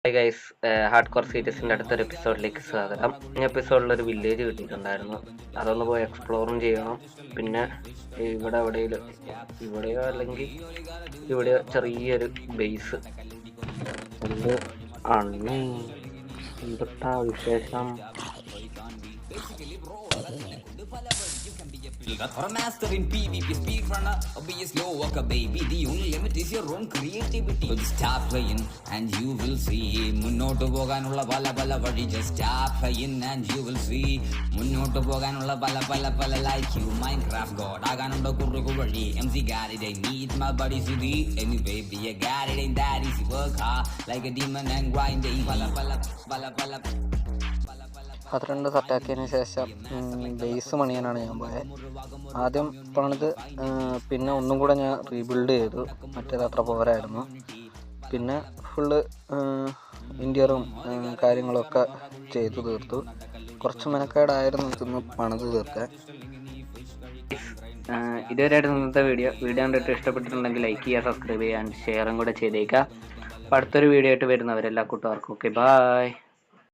Hi guys, hard core സീരീസിൻ്റെ അടുത്തൊരു എപ്പിസോഡിലേക്ക് സ്വാഗതം. ഈ എപ്പിസോഡിലൊരു വില്ലേജ് കിട്ടിയിട്ടുണ്ടായിരുന്നു. അതൊന്ന് പോയി എക്സ്പ്ലോറും ചെയ്യണം. പിന്നെ ഇവിടെ ഇവിടെയോ അല്ലെങ്കിൽ ഇവിടെയോ ചെറിയൊരു ബേസ് എന്ത് അണ്ണേ എന്തൊട്ടാ വിശേഷം. For a master in PvP, speedrunner, or be a slow walker, baby. The only limit is your own creativity. So just start playing and you will see. മുന്നോട്ട് പോകാനുള്ള പല വഴി. Just start playing and you will see. മുന്നോട്ട് പോകാനുള്ള പല like you. Minecraft god ആകാനുള്ള കുറുകു വഴി. MC got it, I need my buddy Sudhi. Anyway, be a got it, ain't that easy. Work hard like a demon and grind. പല 12 സെറ്റാക്കിയതിന് ശേഷം base പണിയാനാണ് ഞാൻ പോയത്. ആദ്യം പണിത് പിന്നെ ഒന്നും കൂടെ ഞാൻ റീബിൽഡ് ചെയ്തു. മറ്റേത് അത്ര പോരായിരുന്നു. പിന്നെ ഫുള്ള് ഇൻറ്റീരിയറും കാര്യങ്ങളൊക്കെ ചെയ്തു തീർത്തു. കുറച്ച് മെനക്കേടായിരുന്നു ഇതൊന്ന് പണിത് തീർക്കാൻ. ഇതുവരെയായിട്ട് ഇന്നത്തെ വീഡിയോ കണ്ടിട്ട് ഇഷ്ടപ്പെട്ടിട്ടുണ്ടെങ്കിൽ ലൈക്ക് ചെയ്യുക, സബ്സ്ക്രൈബ് ചെയ്യുക, ഷെയറും കൂടെ ചെയ്തേക്കുക. അപ്പോൾ അടുത്തൊരു വീഡിയോ ആയിട്ട് വരുന്നവരെല്ലാ കൂട്ടുകാർക്കും ഓക്കെ, ബായ്.